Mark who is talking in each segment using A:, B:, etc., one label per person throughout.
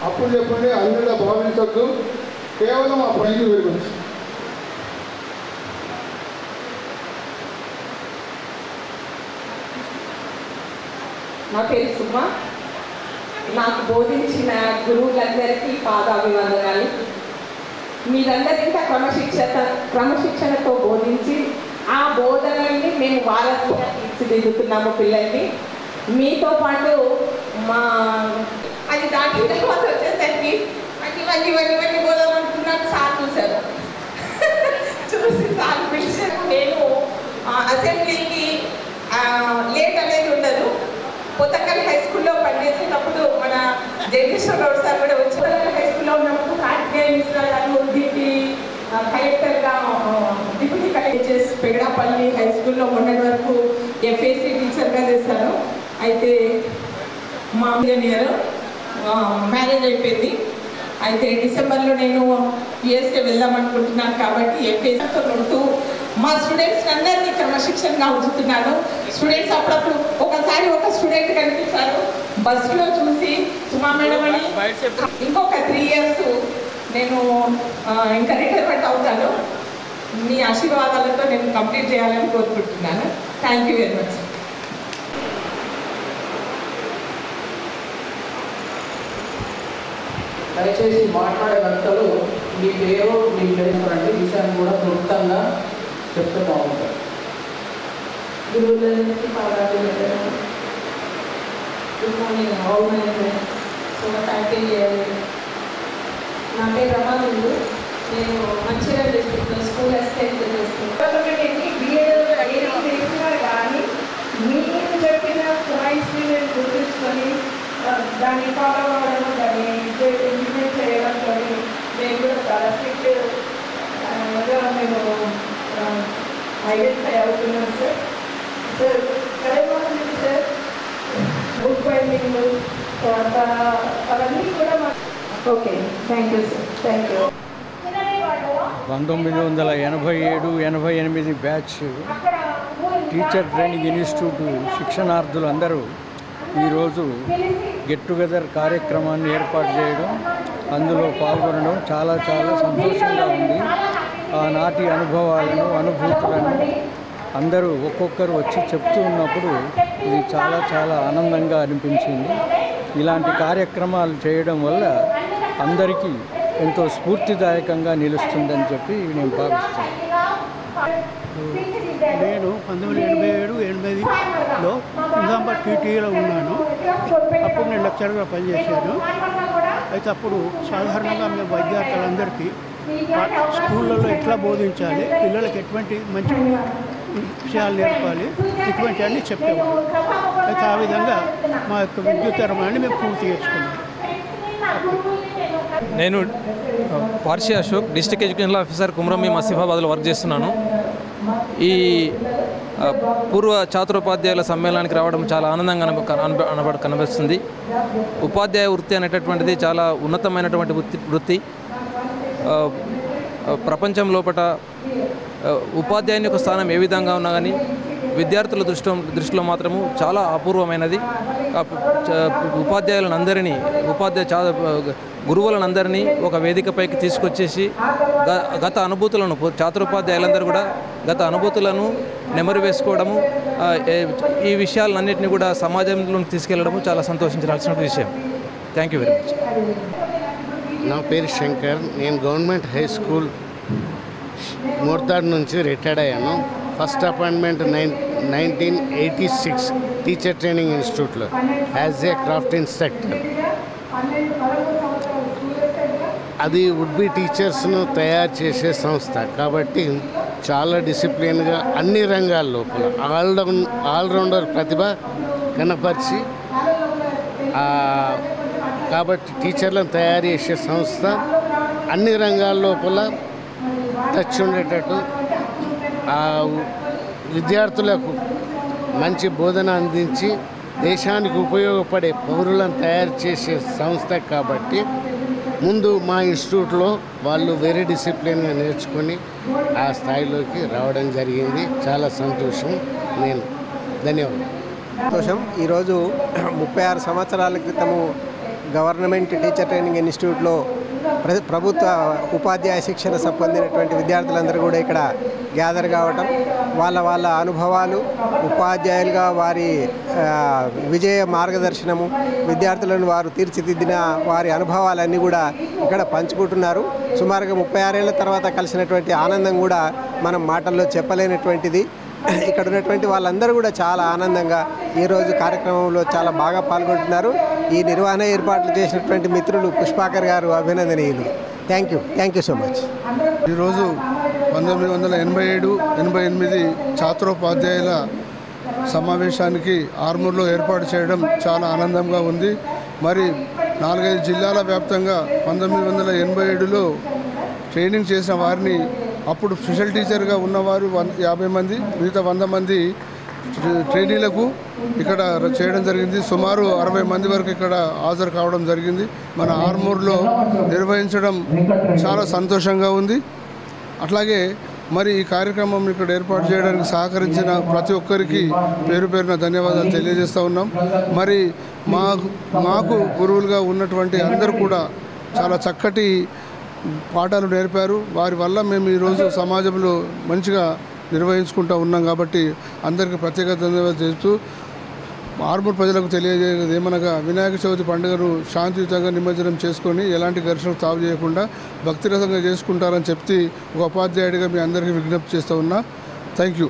A: అప్పుడు చెప్పండి, అన్నిలా భావించద్దు. కేవలం ఆ పైకి వెళ్ళవచ్చు.
B: నా పేరు సుమ. నాకు బోధించిన గురువులందరికీ పాదాభివందనాలు. మీరందరూ ఇంకా క్రమశిక్షణతో బోధించి ఆ బోధనల్ని మేము వారసుగా తీర్చిదిద్దుతున్నాము పిల్లల్ని. మీతో పాటు మా అది దాటిన తర్వాత వచ్చేసరికి ఇవన్నీ బోధమనుకున్నాను. సార్ చూశారు, చూసి సార్ పిలిచారు. నేను అసెంబ్లీకి లేట్ అనేది ఉండదు. కొత్తకల్ హై స్కూల్లో పనిచేసేటప్పుడు మన జగదీశ్వరరావు సార్ కూడా వచ్చి హై స్కూల్లో ఉన్నప్పుడు కార్తికేయ మిశ్రా గారు డిప్యూటీ కలెక్టర్గా డిప్యూటీ కలెక్టర్ పెగడాపల్లి హై స్కూల్లో మొన్నటి వరకు ఎఫ్ఏసీ టీచర్గా చేశాను. అయితే మా ఇంజనీర్ మ్యారేజ్ అయిపోయింది. అయితే డిసెంబర్లో నేను యుఎస్ఏ వెళ్దాం అనుకుంటున్నాను. కాబట్టి ఎఫ్ఏసీతో ఉంటూ మా స్టూడెంట్స్ అందరినీ క్రమశిక్షణగా ఉంచుతున్నాను. స్టూడెంట్స్ అప్పుడప్పుడు ఒకసారి ఒక స్టూడెంట్ కనిపిస్తారు బస్సులో చూసి సుమా మేడం అని. ఇంకొక 3 years నేను ఇంకా రిటైర్మెంట్ అవుతాను. మీ ఆశీర్వాదాలతో నేను కంప్లీట్ చేయాలని కోరుకుంటున్నాను. Thank you very much.
C: దయచేసి మాట్లాడే వ్యక్తులు మీ పేరు మీ పేరుంటే విషయాన్ని కూడా క్లుప్తంగా చెప్తే బాగుంటుంది.
B: గురువులందరికీ పాదాభివందనాలు. Good morning all my friends. So faculty చేయాలి. నా పేరు రమానందు. నేను మంచిర్యాల డిస్ట్రిక్ట్లో స్కూల్ అసిస్టెంట్ చేస్తున్నాను. బిఏలో చేసినా కానీ మీరు చెప్పిన పాయింట్స్ని నేను గుర్తుంచుకొని దాన్ని ఫాలో అవ్వడం, దాన్ని ఇంప్లిమెంట్ చేయడంతో నేను కూడా చాలా స్ట్రిక్ట్గా మేము ఐడెంటిఫై అవుతున్నాం sir. Sir correct sir book binding అవన్నీ కూడా okay. Thank you sir. Thank you.
D: 1987-88 batch teacher training institute శిక్షణార్థులందరూ ఈరోజు గెట్ టుగెదర్ కార్యక్రమాన్ని ఏర్పాటు చేయడం, అందులో పాల్గొనడం చాలా చాలా సంతోషంగా ఉంది. ఆనాటి అనుభవాలను అనుభూతులను అందరూ ఒక్కొక్కరు వచ్చి చెప్తూ ఉన్నప్పుడు ఇది చాలా చాలా ఆనందంగా అనిపించింది. ఇలాంటి కార్యక్రమాలు చేయడం వల్ల అందరికీ ఎంతో స్ఫూర్తిదాయకంగా నిలుస్తుందని చెప్పి నేను భావిస్తున్నాను.
E: నేను 1987-88లో నిజామాబాద్ టీటీలో ఉన్నాను. అప్పుడు నేను లెక్చరర్గా పనిచేశాను. అయితే అప్పుడు సాధారణంగా మేము విద్యార్థులందరికీ స్కూళ్ళల్లో ఎట్లా బోధించాలి, పిల్లలకి ఎటువంటి మంచి విషయాలు నేర్పాలి, ఇటువంటి అన్నీ చెప్పేవాళ్ళం. అయితే ఆ విధంగా మా యొక్క విద్యుత్తరమాన్ని మేము పూర్తి చేసుకున్నాం.
F: నేను Parshi Ashok, district education officer Kumram ఆసిఫాబాద్లో వర్క్ చేస్తున్నాను. ఈ పూర్వ ఛాత్రోపాధ్యాయుల సమ్మేళనానికి రావడం చాలా ఆనందంగా కనిపిస్తుంది. ఉపాధ్యాయ వృత్తి అనేటటువంటిది చాలా ఉన్నతమైనటువంటి వృత్తి. ప్రపంచం లోపల ఉపాధ్యాయుని యొక్క స్థానం ఏ విధంగా ఉన్నా కానీ విద్యార్థుల దృష్టిలో మాత్రము చాలా అపూర్వమైనది. ఉపాధ్యాయులందరినీ గురువులందరినీ ఒక వేదికపైకి తీసుకొచ్చేసి గత అనుభూతులను ఛాత్రోపాధ్యాయులందరూ కూడా గత అనుభూతులను నెమరు వేసుకోవడము, ఈ విషయాలన్నింటినీ కూడా సమాజంలోకి తీసుకెళ్లడము చాలా సంతోషించాల్సిన విషయం. Thank you very much.
G: నా పేరు శంకర్. నేను గవర్నమెంట్ హై స్కూల్ మోర్తాడ్ నుంచి రిటైర్డ్ అయ్యాను. ఫస్ట్ అపాయింట్మెంట్ 1986 టీచర్ ట్రైనింగ్ ఇన్స్టిట్యూట్లో యాజ్ ఏ క్రాఫ్ట్ ఇన్స్ట్రక్టర్. అది వుడ్ బి టీచర్స్ను తయారు చేసే సంస్థ కాబట్టి చాలా డిసిప్లిన్గా అన్ని రంగాల లోపల ఆల్రౌండర్ ప్రతిభ కనపరిచి కాబట్టి టీచర్లను తయారు చేసే సంస్థ అన్ని రంగాల లోపల టచ్ ఉండేటట్టు విద్యార్థులకు మంచి బోధన అందించి దేశానికి ఉపయోగపడే పౌరులను తయారు చేసే సంస్థ కాబట్టి ముందు మా ఇన్స్టిట్యూట్లో వాళ్ళు వెరీ డిసిప్లిన్గా నేర్చుకొని ఆ స్థాయిలోకి రావడం జరిగింది. చాలా సంతోషం. ధన్యవాదాలు.
H: సంతోషం. ఈరోజు 36 సంవత్సరాల క్రితము గవర్నమెంట్ టీచర్ ట్రైనింగ్ ఇన్స్టిట్యూట్లో ప్రభుత్వ ఉపాధ్యాయ శిక్షణ పొందినటువంటి విద్యార్థులందరూ కూడా ఇక్కడ గ్యాదర్ కావటం, వాళ్ళ అనుభవాలు, ఉపాధ్యాయులుగా వారి విజయ మార్గదర్శనము, విద్యార్థులను వారు తీర్చిదిద్దిన వారి అనుభవాలన్నీ కూడా ఇక్కడ పంచుకుంటున్నారు. సుమారుగా 36 ఏళ్ల తర్వాత కలిసినటువంటి ఆనందం కూడా మనం మాటల్లో చెప్పలేనటువంటిది. ఇక్కడ ఉన్నటువంటి వాళ్ళందరూ కూడా చాలా ఆనందంగా ఈరోజు కార్యక్రమంలో చాలా బాగా పాల్గొంటున్నారు. ఈ నిర్వహణ ఏర్పాట్లు చేసినటువంటి మిత్రులు పుష్పాకర్ గారు అభినందనీయులు. Thank you so much.
A: ఈరోజు 1987-88 ఛాత్రోపాధ్యాయుల సమావేశానికి ఆర్మూర్లో ఏర్పాటు చేయడం చాలా ఆనందంగా ఉంది. మరి 4-5 జిల్లాల వ్యాప్తంగా 1987లో ట్రైనింగ్ చేసిన వారిని అప్పుడు స్పెషల్ టీచర్గా ఉన్నవారు 50 మంది, మిగతా 100 మంది ట్రైనీలకు ఇక్కడ చేయడం జరిగింది. సుమారు 60 మంది వరకు ఇక్కడ హాజరు కావడం జరిగింది. మన ఆర్మూర్లో నిర్వహించడం చాలా సంతోషంగా ఉంది. అట్లాగే మరి ఈ కార్యక్రమం ఇక్కడ ఏర్పాటు చేయడానికి సహకరించిన ప్రతి ఒక్కరికి పేరు పేరున ధన్యవాదాలు తెలియజేస్తూ ఉన్నాం. మరి మాకు గురువులుగా ఉన్నటువంటి అందరూ కూడా చాలా చక్కటి పాఠాలు నేర్పారు. వారి వల్ల మేము ఈరోజు సమాజంలో మంచిగా నిర్వహించుకుంటూ ఉన్నాం. కాబట్టి అందరికీ ప్రత్యేక ధన్యవాదాలు చేస్తూ ఆర్మూర్ ప్రజలకు తెలియజేయలేదు ఏమనగా, వినాయక చవితి పండుగను శాంతియుతంగా నిమజ్జనం చేసుకొని ఎలాంటి ఘర్షణకు తావు చేయకుండా భక్తిరసంగా చేసుకుంటారని చెప్పి ఒక ఉపాధ్యాయుడిగా మీ అందరికీ విజ్ఞప్తి చేస్తూ ఉన్నా. Thank you.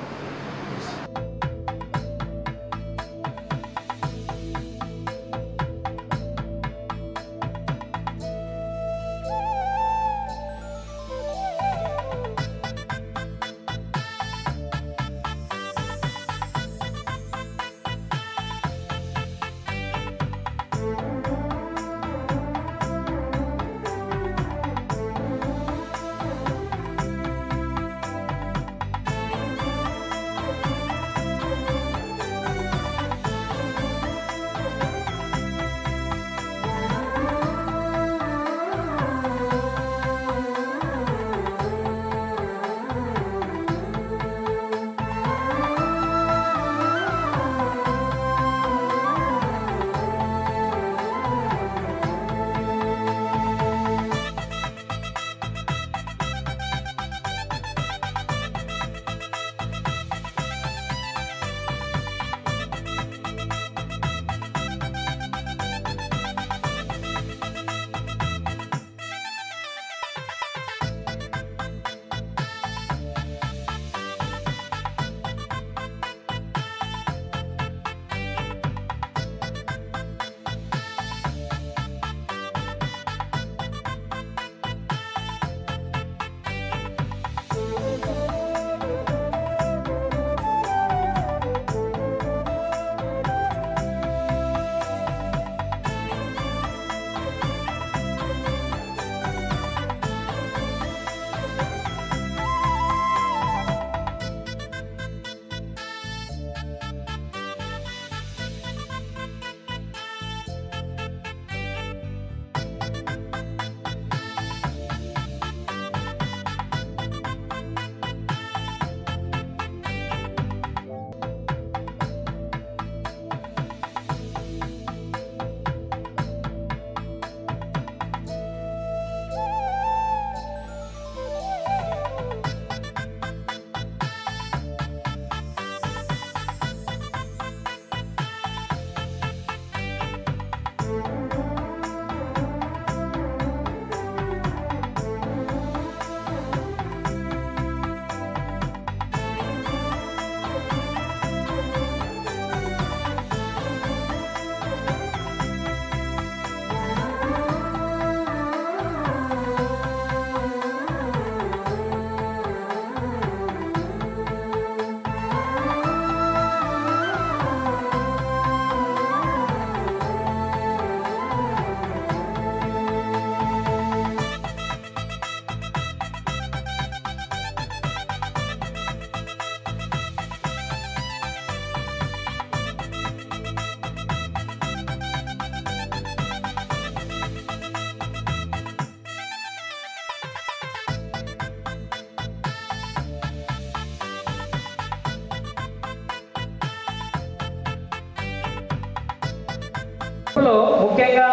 I: ముఖ్యంగా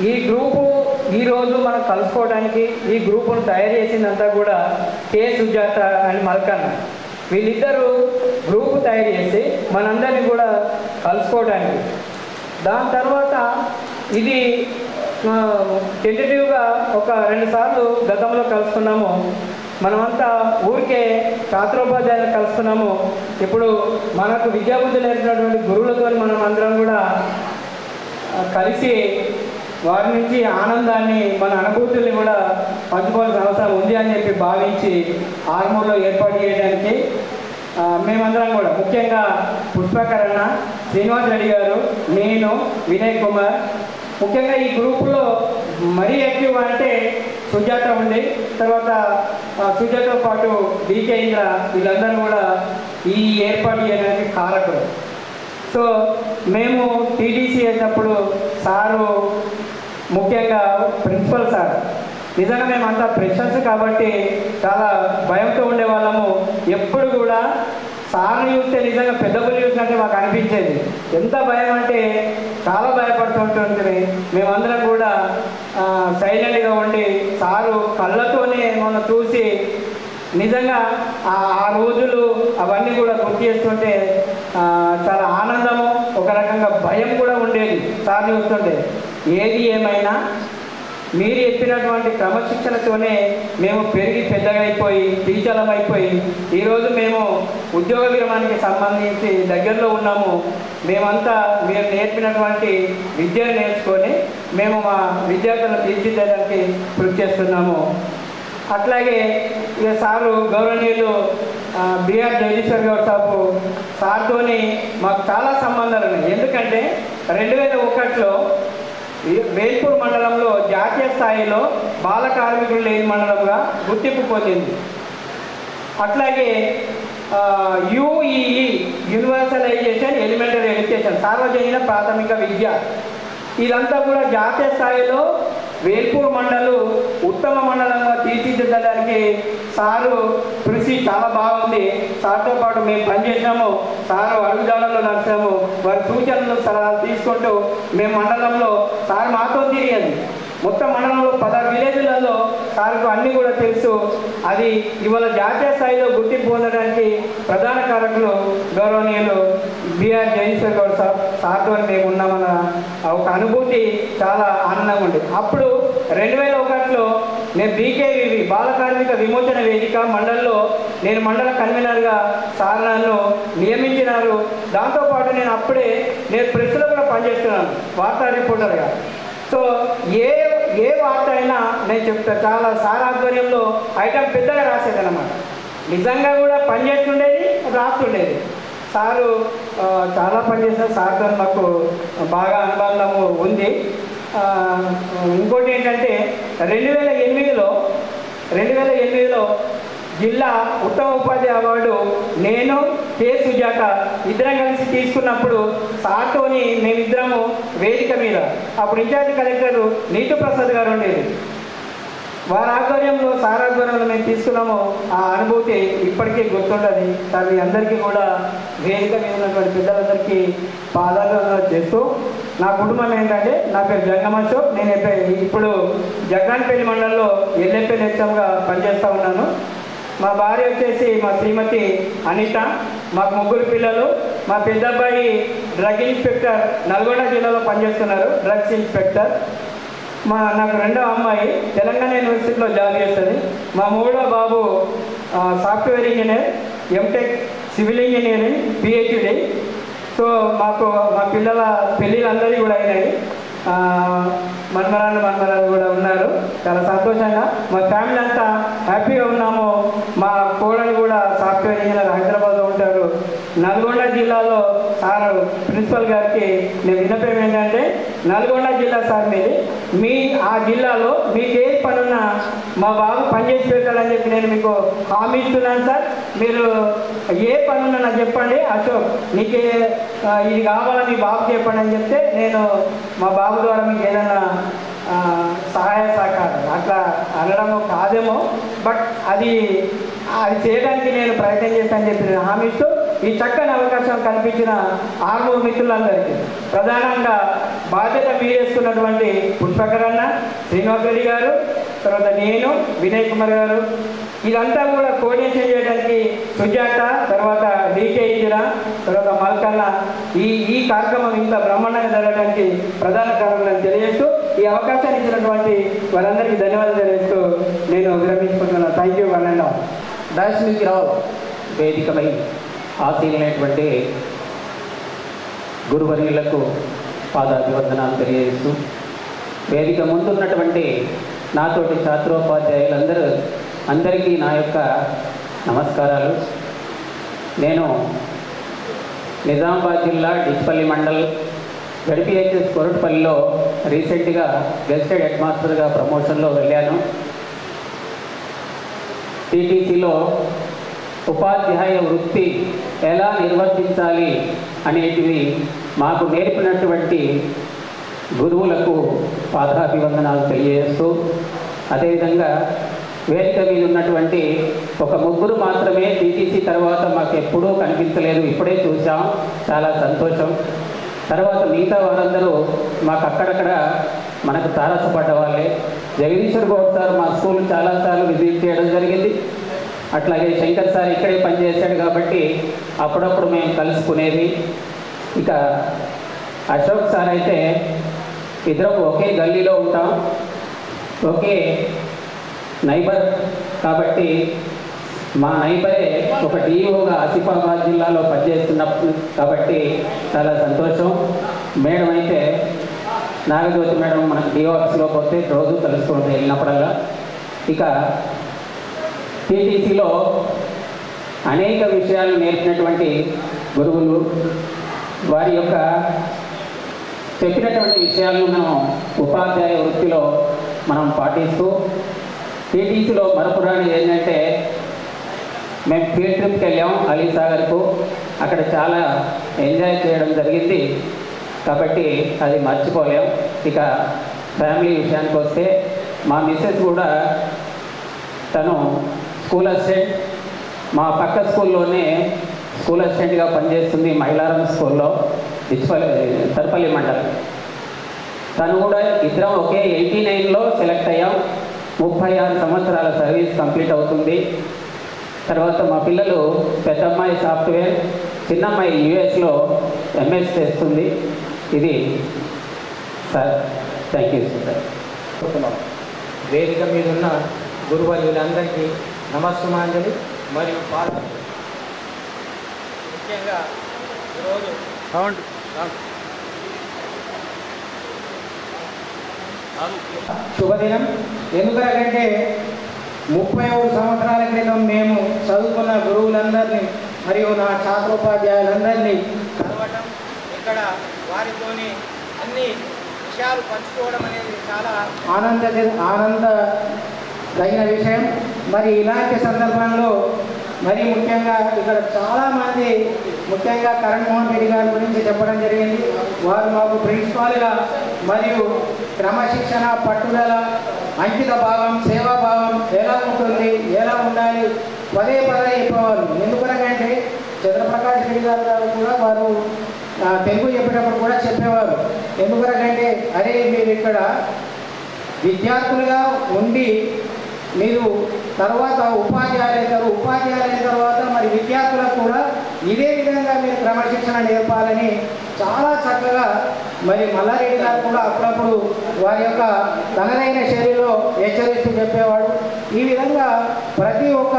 I: ఈ గ్రూపు ఈరోజు మనం కలుసుకోవడానికి ఈ గ్రూపును తయారు చేసిందంతా కూడా కే సుజాత అని మల్కన్న, వీళ్ళిద్దరూ గ్రూపు తయారు చేసి మనందరినీ కూడా కలుసుకోవడానికి. దాని తర్వాత ఇది టెంటేటివ్గా ఒక 2 సార్లు గతంలో కలుసుకున్నాము. మనమంతా ఊరికే ఛాత్రోపాధ్యాయులు కలుస్తున్నాము. ఇప్పుడు మనకు విద్యాబుద్ధి నేర్పినటువంటి గురువులతో మనం అందరం కూడా కలిసి వారి నుంచి ఆనందాన్ని, మన అనుభూతుల్ని కూడా పంచుకోవాల్సిన అవసరం ఉంది అని చెప్పి భావించి ఆర్మూర్లో ఏర్పాటు చేయడానికి మేమందరం కూడా, ముఖ్యంగా పుష్పకర్ అన్న, శ్రీనివాస్ రెడ్డి గారు, నేను, వినయ్ కుమార్, ముఖ్యంగా ఈ గ్రూపులో మరీ యాక్టివ్ అంటే సుజాత ఉంది, తర్వాత సుజాతతో పాటు డీకే ఇంద్ర, వీళ్ళందరూ కూడా ఈ ఏర్పాటు చేయడానికి కారకులు. సో మేము టీడీసీ చేసినప్పుడు సారు, ముఖ్యంగా ప్రిన్సిపల్ సార్, నిజంగా మేమంతా ఫ్రెషర్స్ కాబట్టి చాలా భయంతో ఉండేవాళ్ళము. ఎప్పుడు కూడా సార్ని చూస్తే నిజంగా పెద్ద పులి చూసినట్టే మాకు అనిపించేది. ఎంత భయం అంటే చాలా భయపడుతుంటుంది. మేమందరం కూడా సైలెంట్గా ఉండి సారు కళ్ళతోనే మనం చూసి నిజంగా ఆ రోజులు అవన్నీ కూడా గుర్తు చేస్తుంటే చాలా ఆనందము, ఒక రకంగా భయం కూడా ఉండేది సార్ చూస్తుంటే. ఏది ఏమైనా మీరు చెప్పినటువంటి క్రమశిక్షణతోనే మేము పెరిగి పెద్దగా అయిపోయి టీచర్లం అయిపోయి ఈరోజు మేము ఉద్యోగ విరమణకి సంబంధించి దగ్గరలో ఉన్నాము. మేమంతా మీరు నేర్పినటువంటి విద్యను నేర్చుకొని మేము మా విద్యార్థులను తీర్చిదిద్దడానికి కృషి చేస్తున్నాము. అట్లాగే ఇక సారు గౌరవనీయులు బిఆర్ జగదీశ్వర్ గౌడ్ సాబు సార్తోని మాకు చాలా సంబంధాలు ఉన్నాయి. ఎందుకంటే 2001లో వేల్పూర్ మండలంలో జాతీయ స్థాయిలో బాల కార్మికులు లేని మండలంగా గుర్తింపు పొందింది. అట్లాగే యూఈఈ యూనివర్సలైజేషన్ ఎలిమెంటరీ ఎడ్యుకేషన్, సార్వజనిక ప్రాథమిక విద్య, ఇదంతా కూడా జాతీయ స్థాయిలో వేల్పూర్ మండలు ఉత్తమ మండలంగా తీర్చిదిద్దడానికి సారు కృషి చాలా బాగుంది. సార్తో పాటు మేము పనిచేసాము, సారు అడుగుజాడల్లో నడిచాము, వారి సూచనలు సలహాలు తీసుకుంటూ మేము మండలంలో సార్ మాతో తిరిగేది. మొత్తం మండలంలో 16 విలేజ్లలో సార్కు అన్నీ కూడా తెలుసు. అది ఇవాళ జాతీయ స్థాయిలో గుర్తింపు పొందడానికి ప్రధాన కారకులు గౌరవనీయులు బిఆర్ జగదీశ్వర్ గౌడ్ సార్తో మేము ఉన్నామన్న ఒక అనుభూతి చాలా ఆనందంగా ఉంది. అప్పుడు 2001లో నేను బీకేవీవి బాల కార్మిక విమోచన వేదిక మండలిలో నేను మండల కన్వీనర్గా సార్ నన్ను నియమించినారు. దాంతోపాటు నేను ప్రెస్లో కూడా పనిచేస్తున్నాను, వార్తా రిపోర్టర్గా. సో ఏ వార్త అయినా నేను చెప్తా, చాలా సార్ ఆధ్వర్యంలో ఐటమ్ పెద్దగా రాసేది అన్నమాట. నిజంగా కూడా పనిచేస్తుండేది, రాస్తుండేది. సారు చాలా పనిచేస్తారు. సార్తో మాకు బాగా అనుబంధము ఉంది. ఇంకోటి ఏంటంటే 2008లో జిల్లా ఉత్తమ ఉపాధ్యాయ అవార్డు నేను కే సుజాత ఇద్దరం కలిసి తీసుకున్నప్పుడు సార్తోని మేమిద్దరము వేదిక మీద, అప్పుడు ఇన్ఛార్జి కలెక్టర్ నీతు ప్రసాద్ గారు ఉండేది, వారి ఆధ్వర్యంలో సార్ ఆధ్వర్యంలో మేము తీసుకున్నాము. ఆ అనుభూతి ఇప్పటికీ గుర్తుండదు. సార్ మీ అందరికీ కూడా వేదిక మీద ఉన్నటువంటి పెద్దలందరికీ పాదాలు చేస్తూ, నా కుటుంబం ఏంటంటే నా పేరు జంగమ అశోక్, నేను ఇప్పుడు జగన్పల్లి మండలంలో ఎల్ఎంపీ హెచ్ఎంగా పనిచేస్తూ ఉన్నాను. మా భార్య వచ్చేసి మా శ్రీమతి అనిత, మాకు 3 పిల్లలు. మా పెద్ద అబ్బాయి డ్రగ్ ఇన్స్పెక్టర్ నల్గొండ జిల్లాలో పనిచేస్తున్నారు, డ్రగ్స్ ఇన్స్పెక్టర్. నాకు 2వ అమ్మాయి తెలంగాణ యూనివర్సిటీలో జాబ్ చేస్తుంది. మా 3వ బాబు software engineer, MTech civil engineering, PhD. So మా పిల్లల పెళ్ళిళ్ళందరూ కూడా అయినాయి. మన్మరాలు కూడా ఉన్నారు. చాలా సంతోషంగా మా ఫ్యామిలీ అంతా హ్యాపీగా ఉన్నాము. మా కోడలు కూడా సాఫ్ట్వేర్ ఇంజనీర్ హైదరాబాద్లో ఉంటారు. నల్గొండ జిల్లాలో సార్ ప్రిన్సిపల్ గారికి నేను విన్నపం ఏంటంటే, నల్గొండ జిల్లా సార్ మీ ఆ జిల్లాలో మీకు ఏ పనున్నా మా బాబు పనిచేసి పెట్టాలని చెప్పి నేను మీకు హామీ ఇస్తున్నాను సార్. మీరు ఏ పనున్నా నాకు చెప్పండి, అశోక్ నీకే ఇది కావాలని మీ బాబు చెప్పండి అని చెప్తే నేను మా బాబు ద్వారా మీకు ఏదైనా సహాయ సహకారం అట్లా అనడం కాదేమో, బట్ అది చేయడానికి నేను ప్రయత్నం చేస్తానని చెప్పి నేను హామీ ఇస్తూ ఈ చక్కని అవకాశం కల్పించిన ఆర్మూర్ మిత్రులందరికీ, ప్రధానంగా బాధ్యత మీరేస్తున్నటువంటి పుష్పకర్ అన్న, శ్రీనివాస్ రెడ్డి గారు, తర్వాత నేను, వినయ్ కుమార్ గారు, ఇదంతా కూడా కోఆర్డినేషన్ చేయడానికి సుజాత, తర్వాత డీకే ఇందిరా, తర్వాత మల్కన్న, ఈ కార్యక్రమం ఇంత బ్రహ్మాండంగా జరగడానికి ప్రధాన కారణాలను తెలియజేస్తూ ఈ అవకాశాన్ని ఇచ్చినటువంటి వారందరికీ ధన్యవాదాలు తెలియజేస్తూ నేను విరమించుకుంటున్నాను. Thank you one.
C: దయచేసి రావు వేదికపై ఆశీలైనటువంటి గురువర్యులకు పాదాభివందనాలు తెలియజేస్తూ, వేదిక ముందున్నటువంటి నాతోటి అందరికీ నా యొక్క నమస్కారాలు. నేను నిజామాబాద్ జిల్లా డిచ్పల్లి మండల్ గడిపిహెచ్ఎస్ కొరటపల్లిలో రీసెంట్గా గెస్టెడ్ హెడ్ మాస్టర్గా ప్రమోషన్లో వెళ్ళాను. టీటీసీలో ఉపాధ్యాయ వృత్తి ఎలా నిర్వర్తించాలి అనేటివి మాకు నేర్పినటువంటి గురువులకు పాదాభివందనాలు తెలియజేస్తూ, అదేవిధంగా వేదిక మీద ఉన్నటువంటి ఒక ముగ్గురు మాత్రమే టీటీసీ తర్వాత మాకు ఎప్పుడూ కనిపించలేదు, ఇప్పుడే చూసాం, చాలా సంతోషం. తర్వాత మిగతా వారందరూ మాకు అక్కడక్కడ మనకు తారసపడ్డ వాళ్ళే. జగదీశ్వర్ గౌడ్ సార్ మా స్కూల్ చాలాసార్లు విజిట్ చేయడం జరిగింది. అట్లాగే శంకర్ సార్ ఇక్కడే పనిచేశాడు కాబట్టి అప్పుడప్పుడు మేము కలుసుకునేది. ఇక అశోక్ సార్ అయితే ఇద్దరం ఒకే గల్లీలో ఉంటాం, ఒకే నైబర్ కాబట్టి మా నైబరే ఒక డిఓగా ఆసిఫాబాద్ జిల్లాలో పనిచేస్తున్నప్పుడు కాబట్టి చాలా సంతోషం. మేడం అయితే నాగజ్యోతి మేడం మనకు డిఓ ఆఫీస్లో పోతే రోజు కలుస్తూ ఉంటాయి వెళ్ళినప్పుడల్లా. ఇక టీటీసీలో అనేక విషయాలు నేర్పినటువంటి గురువులు, వారి యొక్క చెప్పినటువంటి విషయాలను మనం ఉపాధ్యాయ వృత్తిలో మనం పాటిస్తూ, టీటీసీలో మరపురానిది ఏంటంటే మేము ఫీల్డ్ ట్రిప్కి వెళ్ళాం అలీసాగర్కు, అక్కడ చాలా ఎంజాయ్ చేయడం జరిగింది కాబట్టి అది మర్చిపోలేం. ఇక ఫ్యామిలీ విషయానికి వస్తే మా మిస్సెస్ కూడా తను స్కూల్ అసిస్టెంట్, మా పక్క స్కూల్లోనే స్కూల్ అసిస్టెంట్గా పనిచేస్తుంది మైలారం స్కూల్లో సర్పల్లి మండలం. తను కూడా ఇద్దరం ఒకే 89లో సెలెక్ట్ అయ్యాం. 36 సంవత్సరాల సర్వీస్ కంప్లీట్ అవుతుంది. తర్వాత మా పిల్లలు పెద్దమ్మాయి సాఫ్ట్వేర్, చిన్నమ్మాయి యుఎస్లో ఎంఎస్ చేస్తుంది. ఇది సార్, థ్యాంక్ యూ సార్.
J: వేదిక మీద ఉన్న గురువర్యులందరికీ నమస్సుమాంజలి మరియు ముఖ్యంగా ఈరోజు
I: శుభదినం. ఎందుకంటే 31 సంవత్సరాల క్రితం మేము చదువుకున్న గురువులందరినీ మరియు నా ఛాత్రోపాధ్యాయులందరినీ కలవటం, ఇక్కడ వారితోని అన్ని విషయాలు పంచుకోవడం అనేది చాలా ఆనందదగిన విషయం. మరి ఇలాంటి సందర్భంలో మరి ముఖ్యంగా ఇక్కడ చాలామంది, ముఖ్యంగా కరణ్ మోహన్ రెడ్డి గారి గురించి చెప్పడం జరిగింది. వారు మాకు ప్రిన్సిపాల్గా మరియు క్రమశిక్షణ, పట్టుదల, అంకిత భావం, సేవాభావం ఎలా ఉంటుంది, ఎలా ఉండాలి పదే చెప్పేవారు. ఎందుకనకంటే చంద్రప్రకాష్ రెడ్డి గారు కూడా వారు తెలుగు చెప్పేటప్పుడు కూడా చెప్పేవారు. ఎందుకనకంటే అరే మీరు ఇక్కడ విద్యార్థులుగా ఉండి మీరు తర్వాత ఉపాధ్యాయులైన తర్వాత మరి విద్యార్థులకు కూడా ఇదే విధంగా మీరు క్రమశిక్షణ నేర్పాలని చాలా చక్కగా మరి మల్లారెడ్డి గారు కూడా అప్పుడప్పుడు వారి యొక్క తనదైన శైలిలో హెచ్చరిస్తూ చెప్పేవాడు. ఈ విధంగా ప్రతి ఒక్క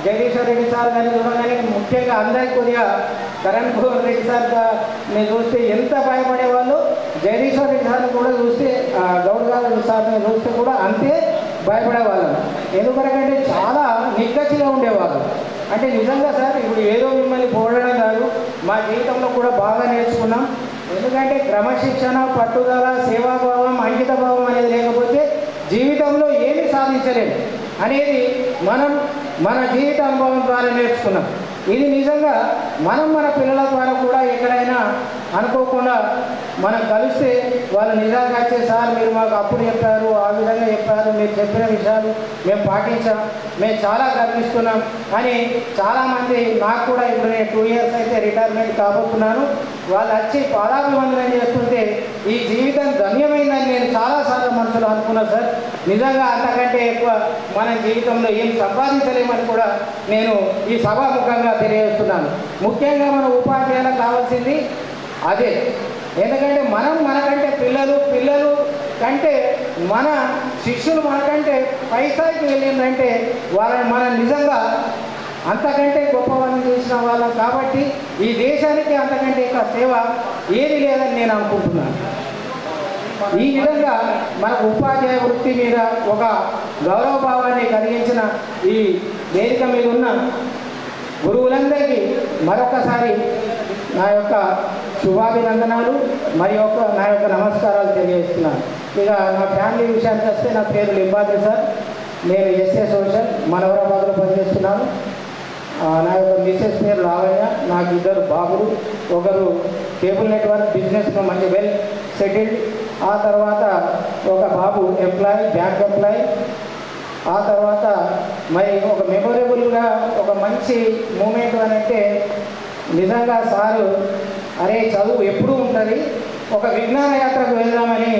I: జగదీశ్వర్ రెడ్డి సార్ గారిని చూడగానే ముఖ్యంగా అందరికీ కొద్దిగా కరణ్ మోహన్ రెడ్డి సార్ నేను చూస్తే ఎంత భయపడేవాళ్ళు, జగదీశ్వర్ రెడ్డి సార్ని కూడా చూస్తే గౌడ్ గారు సార్ని చూస్తే కూడా అంతే భయపడేవాళ్ళం. ఎందుకంటే చాలా నిక్కచ్చిగా ఉండేవాళ్ళు. అంటే నిజంగా సార్ ఇప్పుడు ఏదో మిమ్మల్ని పోడడం కాదు, మా జీవితంలో కూడా బాగా నేర్చుకున్నాం. ఎందుకంటే క్రమశిక్షణ, పట్టుదల, సేవాభావం, అంకిత భావం అనేది లేకపోతే జీవితంలో ఏమీ సాధించలేము అనేది మనం మన జీవిత అనుభవం ద్వారా నేర్చుకున్నాం.
J: ఇది నిజంగా మనం మన పిల్లల ద్వారా కూడా ఎక్కడైనా అనుకోకుండా మనం కలిస్తే వాళ్ళు నిజంగా వచ్చే సార్ మీరు మాకు అప్పుడు చెప్పారు, ఆ విధంగా చెప్పారు, మీరు చెప్పిన విషయాలు మేము పాటించాం, మేము చాలా గర్విస్తున్నాం అని చాలామంది నాకు కూడా ఇప్పుడు నేను 2 years అయితే రిటైర్మెంట్ కాబోతున్నాను, వాళ్ళు వచ్చి పాదాభివందనం చేస్తుంటే ఈ జీవితం ధన్యమైందని నేను చాలాసార్లు మనసులో అనుకున్నాను సార్. నిజంగా అంతకంటే ఎక్కువ మన జీవితంలో ఏం సంపాదించలేమని కూడా నేను ఈ సభాముఖంగా తెలియజేస్తున్నాను. ముఖ్యంగా మన ఉపాధ్యాయులకు కావాల్సింది అదే. ఎందుకంటే మనం మనకంటే పిల్లలు కంటే మన శిష్యులు మనకంటే పై స్థాయికి వెళ్ళిందంటే వాళ్ళని మనం నిజంగా అంతకంటే గొప్పవాళ్ళని చేసిన వాళ్ళం కాబట్టి ఈ దేశానికి అంతకంటే ఎక్కువ సేవ ఏది లేదని నేను అనుకుంటున్నాను. ఈ విధంగా మన ఉపాధ్యాయ వృత్తి మీద ఒక గౌరవభావాన్ని కలిగించిన ఈ వేదిక మీద ఉన్న గురువులందరికీ మరొకసారి నా యొక్క శుభాభినందనాలు మరియు నా యొక్క నమస్కారాలు తెలియజేస్తున్నాను. ఇక నా ఫ్యామిలీ విషయానికి వస్తే నా పేరు లింబాద్రి సార్, నేను ఎస్ఏ సోషల్ మనవరాబాద్లో పనిచేస్తున్నాను. నా యొక్క మిసెస్ పేరు లావయ్య, నాకు 2 బాబులు, ఒకరు కేబుల్ నెట్వర్క్ బిజినెస్లో మంచి వెల్ సెటిల్డ్, ఆ తర్వాత ఒక బాబు ఎంప్లాయీ, బ్యాంక్ ఎంప్లాయీ. ఆ తర్వాత మరి ఒక మెమొరబుల్గా ఒక మంచి మూమెంట్ అని అంటే నిజంగా సారు అరే చదువు ఎప్పుడూ ఉంటుంది, ఒక విజ్ఞాన యాత్రకు వెళ్దామని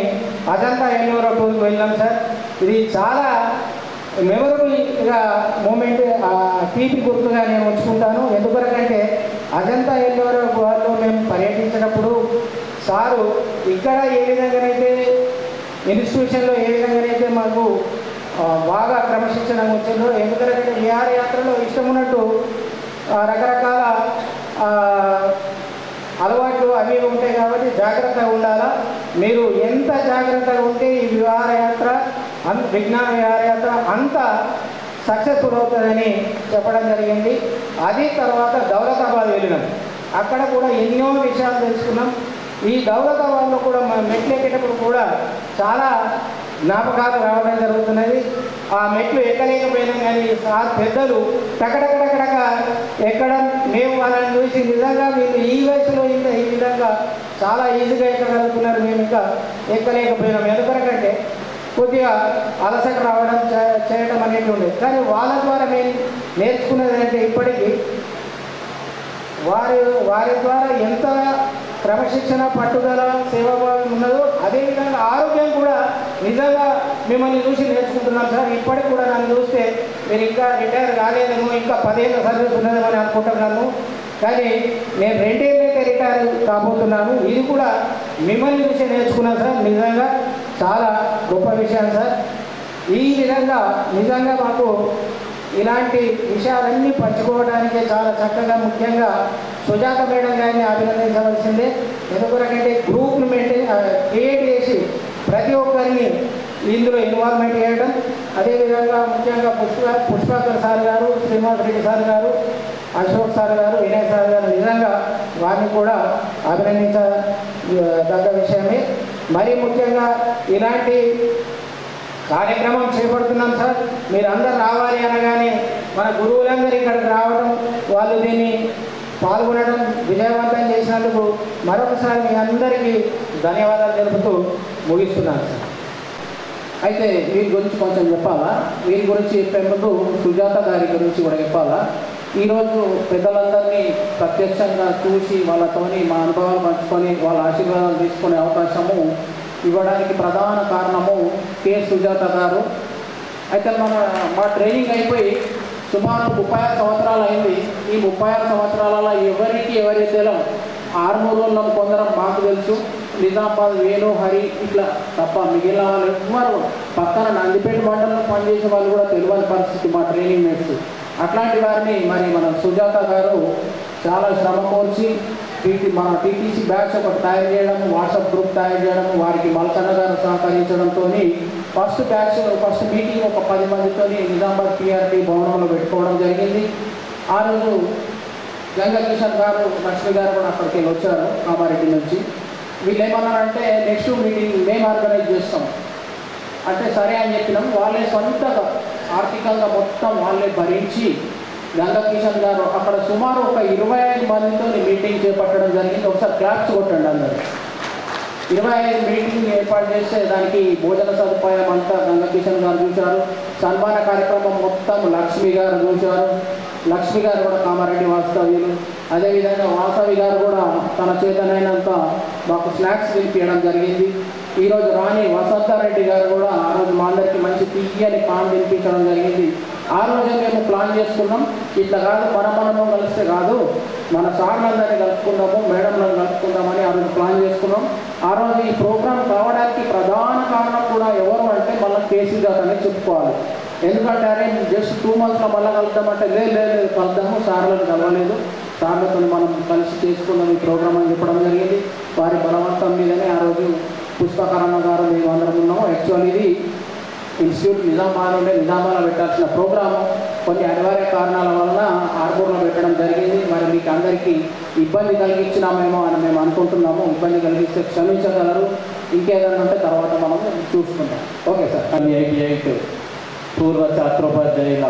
J: అజంతా ఎల్లోరా టూర్కి వెళ్ళాం సార్. ఇది చాలా మెమొరబుల్గా మూమెంట్, తీపి గుర్తుగా నేను ఉంచుకుంటాను. ఎందుకంటే అజంతా ఎల్లోరా గుహలో మేము పర్యటించినప్పుడు సారు ఇక్కడ ఏ విధంగానైతే ఇన్స్టిట్యూషన్లో ఏ విధంగానైతే మాకు బాగా క్రమశిక్షణ వచ్చిందో, ఎందుకంటే విహారయాత్రలో ఇష్టం ఉన్నట్టు రకరకాల అలవాట్లు అవి ఉంటాయి కాబట్టి జాగ్రత్తగా ఉండాలా. మీరు ఎంత జాగ్రత్తగా ఉంటే ఈ విహారయాత్ర విజ్ఞాన విహారయాత్ర అంత సక్సెస్ఫుల్ అవుతుందని చెప్పడం జరిగింది. అది తర్వాత దౌలతాబాద్ వెళ్ళినాం, అక్కడ కూడా ఎన్నో విషయాలు తెలుసుకున్నాం. ఈ దౌలతాబాద్లో కూడా మనం మెట్లు ఎక్కేటప్పుడు కూడా చాలా జ్ఞాపకాలు రావడం జరుగుతున్నది. ఆ మెట్లు ఎక్కలేకపోయినాం కానీ సార్ పెద్దలు టకటకటకడక ఎక్కడం, మేము వాళ్ళని చూసి నిజంగా వీళ్ళు ఈ వయసులో ఇంకా ఈ విధంగా చాలా ఈజీగా ఎక్కగలుగుతున్నారు, మేము ఇంకా ఎక్కలేకపోయినాం. ఎందుకంటే కొద్దిగా అలసట రావడం చేయడం అనేది ఉండేది. కానీ వాళ్ళ ద్వారా మేము నేర్చుకున్నది అంటే ఇప్పటికీ వారి ద్వారా ఎంత క్రమశిక్షణ, పట్టుదల, సేవాభావం ఉన్నదో అదేవిధంగా ఆరోగ్యం కూడా నిజంగా మిమ్మల్ని చూసి నేర్చుకుంటున్నాం సార్. ఇప్పటికి కూడా నన్ను చూస్తే మీరు ఇంకా రిటైర్ కాలేదేమో, ఇంకా 10 ఏళ్ళ సర్వీస్ ఉన్నదేమో అని అనుకుంటున్నాను. కానీ నేను 2 ఏళ్ళైతే రిటైర్ కాబోతున్నాను. ఇది కూడా మిమ్మల్ని చూసి నేర్చుకున్నాను సార్. నిజంగా చాలా గొప్ప విషయం సార్. ఈ విధంగా నిజంగా మాకు ఇలాంటి విషయాలన్నీ పంచుకోవడానికే చాలా చక్కగా, ముఖ్యంగా సుజాత మేడం గారిని అభినందించవలసిందే. ఎందుకంటే గ్రూప్ను క్రియేట్ చేసి ప్రతి ఒక్కరిని ఇందులో ఇన్వాల్వ్మెంట్ చేయడం, అదేవిధంగా ముఖ్యంగా పుష్పాకర్ సార్ గారు, శ్రీనివాస్ రెడ్డి సార్ గారు, అశోక్ సార్ గారు, వినయ్ సార్ గారు, నిజంగా వారిని కూడా అభినందించదగ్గ విషయమే. మరీ ముఖ్యంగా ఇలాంటి కార్యక్రమం చేపడుతున్నాం సార్. మీరు అందరు రావాలి అనగానే మన గురువులందరూ ఇక్కడికి రావడం, వాళ్ళు దీన్ని పాల్గొనడం, విజయవంతం చేసినందుకు మరొకసారి మీ అందరికీ ధన్యవాదాలు తెలుపుతూ ముగిస్తున్నాను సార్.
C: అయితే వీరి గురించి కొంచెం చెప్పాలా. వీరి గురించి చెప్పే ముందు సుజాత గారి గురించి కూడా చెప్పాలా. ఈరోజు పెద్దలందరినీ ప్రత్యక్షంగా చూసి వాళ్ళతోని మా అనుభవాలు పంచుకొని వాళ్ళ ఆశీర్వాదాలు తీసుకునే అవకాశము ఇవ్వడానికి ప్రధాన కారణము కె సుజాత గారు. అయితే మా ట్రైనింగ్ అయిపోయి సుమారు 36 సంవత్సరాలు అయింది. ఈ 36 సంవత్సరాలలో ఎవరి తెలం ఆర్మూరులో కొందరం మాకు తెలుసు, నిజామాబాద్, వేణు, హరి ఇట్లా తప్ప మిగిలిన వాళ్ళు ఎవ్వరు పక్కన నందిపేట మండలంలో పనిచేసే వాళ్ళు కూడా తెలియని పరిస్థితి మా ట్రైనింగ్ మేట్స్. అట్లాంటి వారిని మరి మన సుజాత గారు చాలా శ్రమ కోర్చి మన టీటీసీ బ్యాచ్ ఒకటి తయారు చేయడం, వాట్సాప్ గ్రూప్ తయారు చేయడం, వారికి మల్కన్న గారు సహకరించడంతో ఫస్ట్ మీటింగ్ ఒక 10 మందితో నిజామాబాద్ PRT భవనంలో పెట్టుకోవడం జరిగింది. ఆ రోజు జంగల్ కిషన్ గారు, లక్ష్మి గారు కూడా అక్కడికి వెళ్ళి వచ్చారు కామారెడ్డి నుంచి. వీళ్ళు ఏమన్నారంటే నెక్స్ట్ మీటింగ్ మేము ఆర్గనైజ్ చేస్తాం అంటే సరే అని చెప్పినాం. వాళ్ళే సొంతగా ఆర్థికంగా మొత్తం వాళ్ళే భరించి గంగా కిషన్ గారు అక్కడ సుమారు ఒక 25 మందితో మీటింగ్ చేపట్టడం జరిగింది. ఒకసారి క్లాప్స్ కొట్టండి అందరూ. 25 మీటింగ్ ఏర్పాటు చేస్తే దానికి భోజన సదుపాయం అంతా గంగా కిషన్ గారు చూశారు. సన్మాన కార్యక్రమం మొత్తం లక్ష్మి గారు చూశారు. లక్ష్మి గారు కూడా కామారెడ్డి వాస్తవ్యులు. అదేవిధంగా వాసవి గారు కూడా తన చేతనైనంత మాకు స్నాక్స్ తినిపించడం జరిగింది. ఈరోజు రాణి వసంతారెడ్డి గారు కూడా ఆ రోజు మా అందరికీ మంచి తీయని పాన్ తినిపించడం జరిగింది. ఆ రోజే మేము ప్లాన్ చేసుకున్నాం, ఇట్లా కాదు మనము కలిస్తే కాదు, మన సార్లందరినీ కలుపుకుందాము, మేడంలను కలుపుకుందామని ఆ రోజు ప్లాన్ చేసుకున్నాం. ఆ రోజు ఈ ప్రోగ్రాం కావడానికి ప్రధాన కారణం కూడా ఎవరు అంటే మళ్ళీ కేసీ గారు అనేది చెప్పుకోవాలి. ఎందుకంటే అరే జస్ట్ 2 monthsలో మళ్ళీ కలుద్దామంటే లేదు కలుద్దాము, సార్లను కలవలేదు, సార్లతో మనం కలిసి చేసుకున్నాం ఈ ప్రోగ్రాం అని చెప్పడం జరిగింది. వారి బలవంతం మీదనే ఆ రోజు పుష్పకరణ గారు మేము అందరం ఉన్నాము. యాక్చువల్ ఇది ఇన్స్టిట్యూట్ నిజామాబాద్లో పెట్టాల్సిన ప్రోగ్రాము కొన్ని అనివార్య కారణాల వలన ఆర్మూర్లో పెట్టడం జరిగింది. మరి మీకు అందరికీ ఇబ్బంది కలిగించినామేమో అని మేము అనుకుంటున్నాము. ఇబ్బంది కలిగిస్తే క్షమించగలరు, ఇంకేదన్నా ఉంటే తర్వాత మనం చూసుకుంటాం. Okay sir.
K: 88 పూర్వ ఛాత్రోపాధ్యాయుల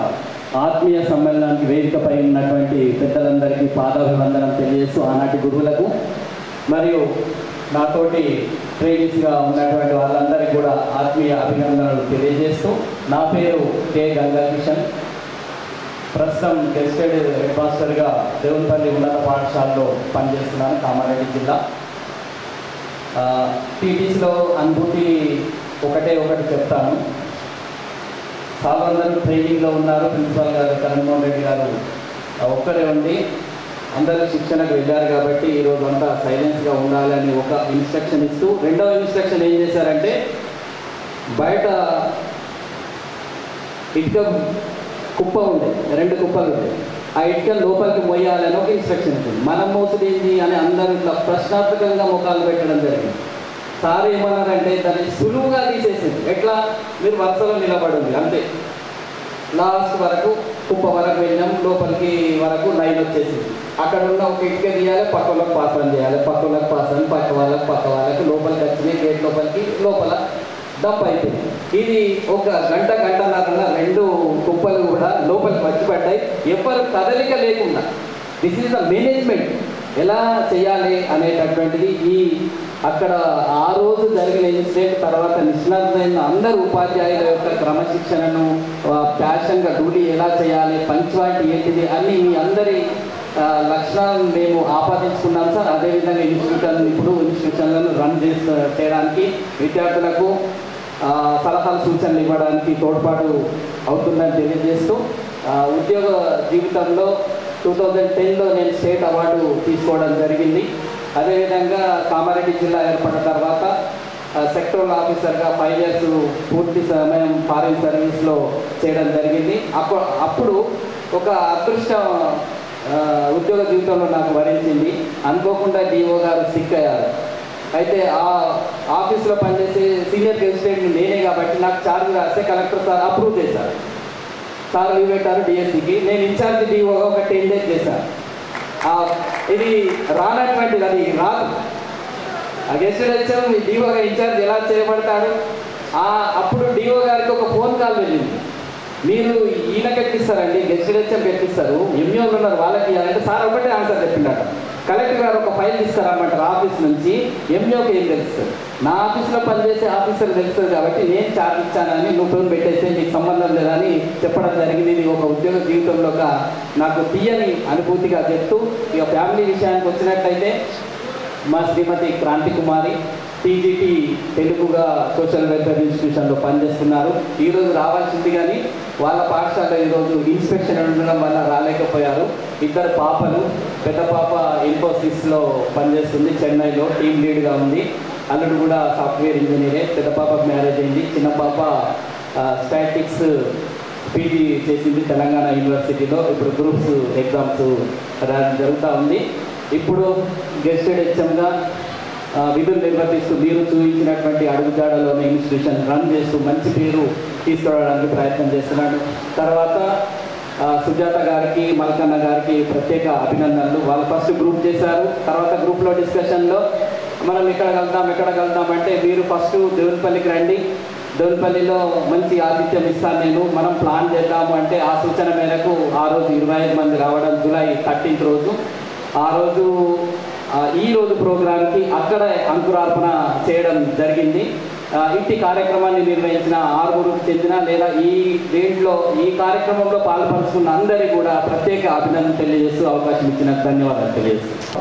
K: ఆత్మీయ సమ్మేళనానికి వేదికపై ఉన్నటువంటి పెద్దలందరికీ పాదాభివందనం తెలియజేస్తూ ఆనాటి గురువులకు మరియు నాతోటి ట్రైనీస్గా ఉన్నటువంటి వాళ్ళందరికీ కూడా ఆత్మీయ అభినందనలు తెలియజేస్తూ, నా పేరు కె గంగా కిషన్. ప్రస్తుతం గెస్టెడ్ హెడ్ మాస్టర్గా దేవునిపల్లి ఉన్నత పాఠశాలలో పనిచేస్తున్నాను, కామారెడ్డి జిల్లా. టీటీసీలో అనుభూతి ఒకటి చెప్తాను. చాలా అందరూ ట్రైనింగ్లో ఉన్నారు. ప్రిన్సిపాల్ గారు కరణ్మోహన్ రెడ్డి గారు ఒక్కరే ఉండి అందరూ శిక్షణకు వెళ్ళారు కాబట్టి ఈరోజు అంతా సైలెన్స్గా ఉండాలని ఒక ఇన్స్ట్రక్షన్ ఇస్తూ, రెండవ ఇన్స్ట్రక్షన్ ఏం చేశారంటే బయట ఇటుక కుప్ప ఉండే 2 కుప్పలు ఉంటాయి, ఆ ఇటుక లోపలికి మొయ్యాలని ఒక ఇన్స్ట్రక్షన్ ఇచ్చింది. మనం మోసుడేంది అని అందరూ ఇట్లా ప్రశ్నార్థకంగా ముఖాలు పెట్టడం జరిగింది. సార్ ఏమన్నారంటే దాన్ని సులువుగా తీసేసింది. ఎట్లా, మీరు వరుసలో నిలబడింది అంతే. లాస్ట్ వరకు కుప్ప వరకు వెళ్ళాం, లోపలికి వరకు లైన్ వచ్చేసింది. అక్కడ ఉన్న ఒక ఇటుక తీయాలి, పక్క వాళ్ళకి పాస్ అని చేయాలి, పక్క వాళ్ళకి పాస్ అని పక్క వాళ్ళకి లోపలికి వచ్చినాయి. గేట్ లోపలికి లోపల డంప్ అయిపోయింది. ఇది ఒక గంటన్నర 2 కుప్పలు కూడా లోపలికి వచ్చి పడ్డాయి, ఎవరు కదలిక లేకుండా. దిస్ ఈజ్ ద మేనేజ్మెంట్, ఎలా చేయాలి అనేటటువంటిది ఈ అక్కడ ఆ రోజు జరిగిన ఇన్సిడెంట్ తర్వాత నిష్ణాతులైన అందరు ఉపాధ్యాయుల యొక్క క్రమశిక్షణను, ప్యాషన్గా డ్యూటీ ఎలా చేయాలి, పంక్చువాలిటీ ఏంటిది అన్నీ మీ అందరి లక్షణాలను మేము ఆపాదించుకున్నాం సార్. అదేవిధంగా ఇన్స్టిట్యూషన్లను రన్ చేయడానికి విద్యార్థులకు సలహాలు సూచనలు ఇవ్వడానికి తోడ్పాటు అవుతుందని తెలియజేస్తూ, ఉద్యోగ జీవితంలో 2010లో నేను స్టేట్ అవార్డు తీసుకోవడం జరిగింది. అదేవిధంగా కామారెడ్డి జిల్లా ఏర్పడిన తర్వాత సెక్టరల్ ఆఫీసర్గా 5 years పూర్తి సమయం ఫారిన్ సర్వీస్లో చేయడం జరిగింది. అప్పుడు ఒక అదృష్టం ఉద్యోగ జీవితంలో నాకు వరించింది. అనుకోకుండా డిఓ గారు సిక్ అయ్యారు. అయితే ఆ ఆఫీస్లో పనిచేసే సీనియర్ ప్రెసిడెంట్ నేనే కాబట్టి నాకు ఛార్జ్ రాస్తే కలెక్టర్ సార్ అప్రూవ్ చేశారు. సార్ లీవ్ పెట్టారు డిఎస్సికి. నేను ఇన్ఛార్జ్ డిఓగా ఒక 10 days చేశాను. ఇది రానటువంటిది, అది రాదు. గెస్టెడ్ హెచ్ఎం డిఓగా ఇన్ఛార్జ్ ఎలా చేయబడతాడు? అప్పుడు డిఓ గారికి ఒక ఫోన్ కాల్ వెళ్ళింది, మీరు ఈయనకి ఎక్కిస్తారండి, గెస్టెడ్ హెచ్ఎం ఎక్కిస్తారు, ఎంఈఓలు ఉన్నారు వాళ్ళకి అంటే సార్ ఒకటే ఆన్సర్ చెప్పిండట. కలెక్టర్ గారు ఒక ఫైల్ తీసుకురామంటారు ఆఫీస్ నుంచి, ఎంఈఓకి ఏం తెలుస్తుంది? నా ఆఫీస్లో పనిచేసే ఆఫీసర్ తెలుస్తుంది కాబట్టి నేను ఛార్జ్ ఇచ్చానని నువ్వు ఫోన్ పెట్టేస్తే నీకు సంబంధం లేదని చెప్పడం జరిగింది. ఇది ఒక ఉద్యోగ జీవితంలో నాకు తీయని అనుభూతిగా చెప్తూ, ఇక ఫ్యామిలీ విషయానికి వచ్చినట్లయితే మా శ్రీమతి క్రాంతి కుమారి టీజీటీ తెలుగుగా సోషల్ వెల్ఫేర్ ఇన్స్టిట్యూషన్లో పనిచేస్తున్నారు. ఈరోజు రావాల్సింది కానీ వాళ్ళ పాఠశాల ఈరోజు ఇన్స్పెక్షన్ ఉండడం వల్ల రాలేకపోయారు. 2 పాపలు, పెద్ద పాప ఇన్ఫోసిస్లో పనిచేస్తుంది, చెన్నైలో టీమ్ లీడ్గా ఉంది. అల్లుడు కూడా సాఫ్ట్వేర్ ఇంజనీరే. పెద్ద పాపకు మ్యారేజ్ అయింది. చిన్న పాప స్టాటిక్స్ పీజీ చేసింది తెలంగాణ యూనివర్సిటీలో. ఇప్పుడు గ్రూప్స్ ఎగ్జామ్స్ జరుగుతూ ఉంది. ఇప్పుడు గెస్టెడ్ హెచ్ఎంగా విధులు నిర్వర్తిస్తూ మీరు చూపించినటువంటి అడుగుజాడలోని ఇన్స్టిట్యూషన్ రన్ చేస్తూ మంచి పేరు తీసుకురావడానికి ప్రయత్నం చేస్తున్నాడు. తర్వాత సుజాత గారికి, మల్కన్న గారికి ప్రత్యేక అభినందనలు. వాళ్ళు ఫస్ట్ గ్రూప్ చేశారు. తర్వాత గ్రూప్లో డిస్కషన్లో మనం ఇక్కడ కలుద్దాం అంటే మీరు ఫస్ట్ దేవునిపల్లికి రండి, దోన్పల్లిలో మంచి ఆతిథ్యం ఇస్తాను నేను, మనం ప్లాన్ చేద్దాము అంటే ఆ సూచన మేరకు ఆ రోజు 25 మంది రావడం, జూలై 13th రోజు. ఆ రోజు ఈ రోజు ప్రోగ్రాంకి అక్కడ అంకురార్పణ చేయడం జరిగింది. ఇట్టి కార్యక్రమాన్ని నిర్వహించిన ఆరుగురుకు చెందిన లేదా ఈ కార్యక్రమంలో పాల్పంచుకున్న అందరికీ కూడా ప్రత్యేక అభినందన తెలియజేస్తూ అవకాశం ఇచ్చిన ధన్యవాదాలు తెలియజేస్తూ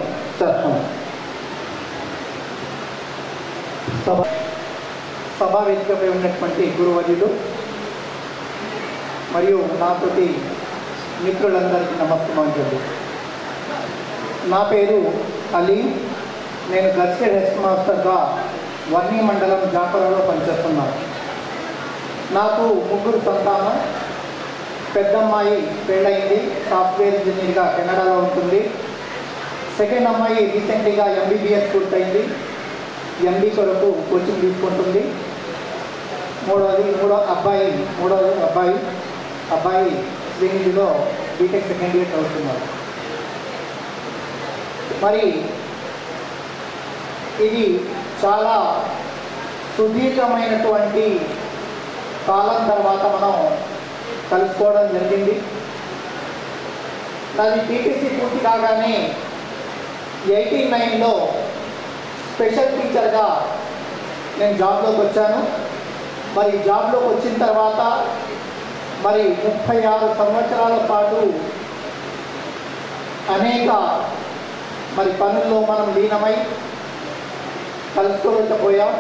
L: సభా వేదికపై ఉన్నటువంటి గురువర్యులు మరియు నాతోటి మిత్రులందరికీ నమస్కారం. నా పేరు అలీ. నేను గస్టెడ్ హెడ్ మాస్టర్గా వర్ణి మండలం జాపరాలో పనిచేస్తున్నాను. నాకు 3 సంతానం. పెద్దమ్మాయి పెళ్ళయింది, సాఫ్ట్వేర్ ఇంజనీర్గా కెనడాలో ఉంటుంది. సెకండ్ అమ్మాయి రీసెంట్గా MBBS పూర్తయింది, MD కొరకు కోచింగ్ తీసుకుంటుంది. మూడో అబ్బాయి శ్రీనిధిలో బీటెక్ సెకండ్ ఇయర్ చదువుతున్నారు. మరి ఇది చాలా సుదీర్ఘమైనటువంటి కాలం తర్వాత మనం కలుసుకోవడం జరిగింది. నాది టీటీసీ పూర్తి కాగానే 89లో స్పెషల్ టీచర్గా నేను జాబ్లోకి వచ్చాను. మరి జాబ్లోకి వచ్చిన తర్వాత మరి 36 సంవత్సరాల పాటు అనేక మరి పనుల్లో మనం లీనమై కలుసుకోలేకపోయాం.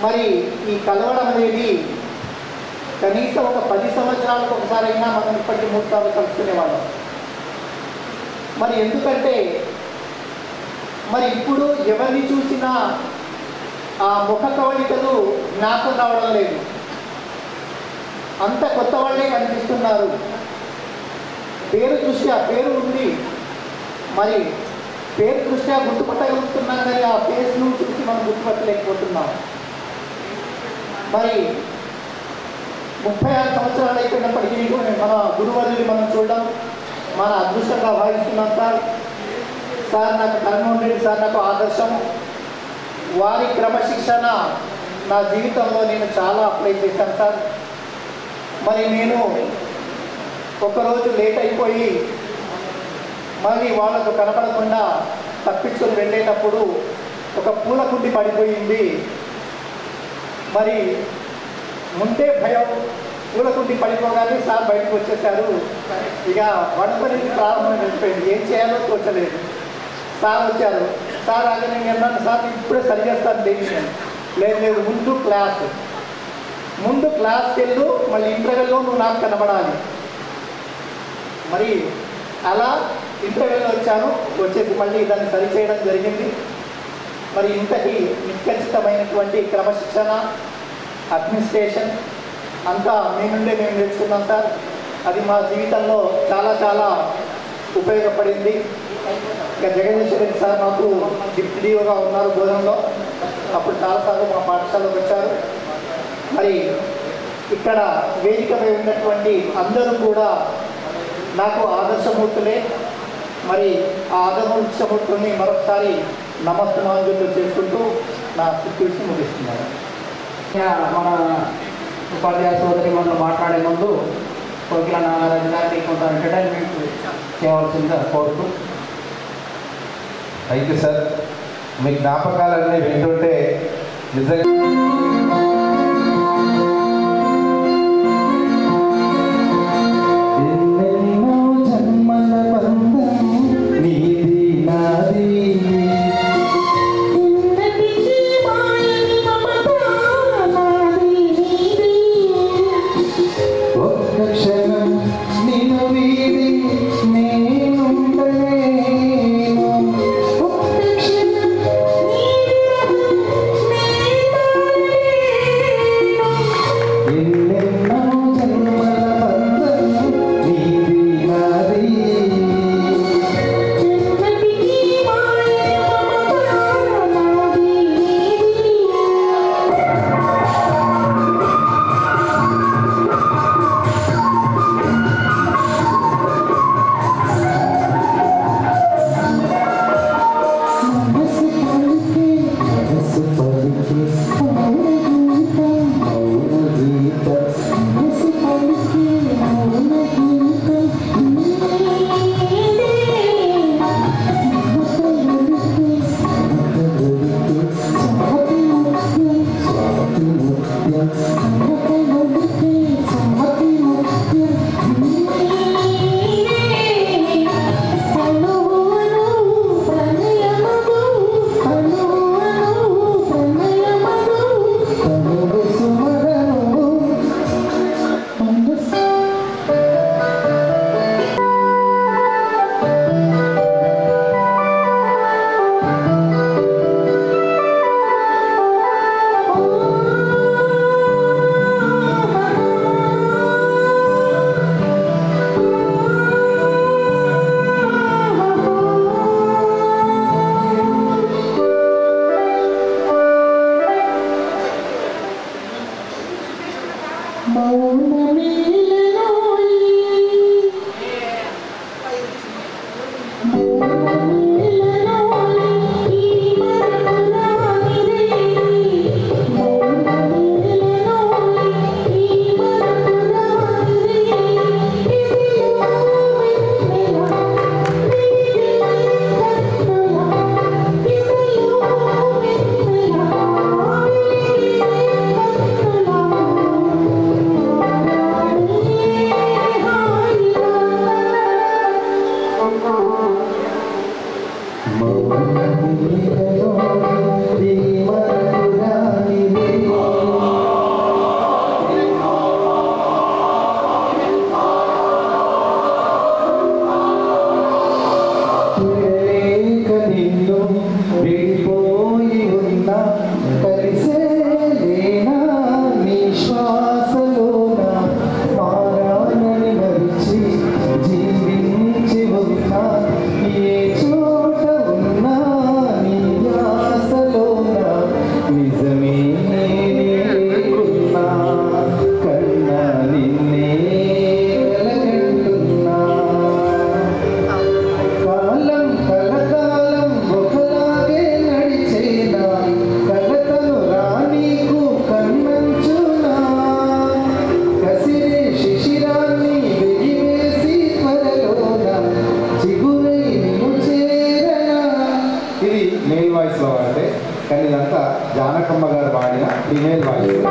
L: మరి ఈ కలవడం అనేది కనీసం ఒక 10 సంవత్సరాలకు ఒకసారైనా మనం ఇప్పటికీ 3 సార్లు కలుసుకునేవాళ్ళం. మరి ఎందుకంటే మరి ఇప్పుడు ఎవరిని చూసినా ఆ ముఖ కవళికలు జ్ఞాపకం రావడం లేదు, అంత కొత్త వాళ్ళే కనిపిస్తున్నారు. పేరు దృష్ట్యా పేరు ఉంది, మరి పేరు దృష్ట్యా గుర్తుపట్టగలుగుతున్నాం, కానీ ఆ ఫేస్ను చూసి మనం గుర్తుపట్టలేకపోతున్నాం. మరి 36 సంవత్సరాలు అయిపోయినప్పటికీ మన గురువర్యులు మనం చూడడం మన అదృష్టంగా భావిస్తున్నాం. సార్ నాకు కన్మోహన్ రెడ్డి సార్ నాకు ఆదర్శం. వారి క్రమశిక్షణ నా జీవితంలో నేను చాలా అప్లై చేశాను సార్. మరి నేను ఒకరోజు లేట్ అయిపోయి మళ్ళీ వాళ్ళకు కనపడకుండా తప్పించుకొని వెళ్ళేటప్పుడు ఒక పూల కుండి పడిపోయింది. మరి ముందే భయం, పూల కుండి పడిపోగానే సార్ బయటకు వచ్చేసారు. ఇక వణుకనేది ప్రారంభమైపోయింది, ఏం చేయాలో తోచలేదు. సార్ వచ్చారు. సార్ అది నేను అన్నాను, సార్ ఇప్పుడే సరి చేస్తాను లేదు ముందు క్లాస్కి వెళ్ళు, మళ్ళీ ఇంటర్వెల్లో నువ్వు నాకు కనబడాలి. మరి అలా ఇంటర్వెల్లో వచ్చేసి మళ్ళీ దాన్ని సరి చేయడం జరిగింది. మరి ఇంతటి నిఖచ్చితమైనటువంటి క్రమశిక్షణ, అడ్మినిస్ట్రేషన్ అంతా మీ నుండే మేము నేర్చుకున్నాం సార్. అది మా జీవితంలో చాలా చాలా ఉపయోగపడింది. ఇక జగదీశ్వర రెడ్డి సార్ మాకు డిప్యూటీగా ఉన్నారు బోధనలో, అప్పుడు చాలాసార్లు మా పాఠశాలకు వచ్చారు. మరి ఇక్కడ వేదికపై ఉన్నటువంటి అందరూ కూడా నాకు ఆదర్శమూర్తులే. మరి ఆ ఆదర్శమూర్తుల్ని మరొకసారి నమస్కారాలు చేసుకుంటూ నా సిట్యుయేషన్ ముగిస్తున్నాను.
C: మన ఉపాధ్యాయ సోదరి మనం మాట్లాడే ముందు కోకిల నాగరాజు గారికి కొంత ఎంటర్టైన్మెంట్ చేయవలసిందిగా కోరుతూ.
M: Thank you sir. మీ జ్ఞాపకాలన్నీ వింటుంటే నిజంగా ఎన్నెన్నో జన్మల బంధం నీది నాది, ఒక్క క్షణం నిన్ను వీడి నేనుండలేను, ఒక్క క్షణం నీ విరహం నేనాడలేను. వాయిస్లో అంటే, కానీ ఇదంతా జానకమ్మ గారు పాడిన ఫీమేల్ వాయిస్.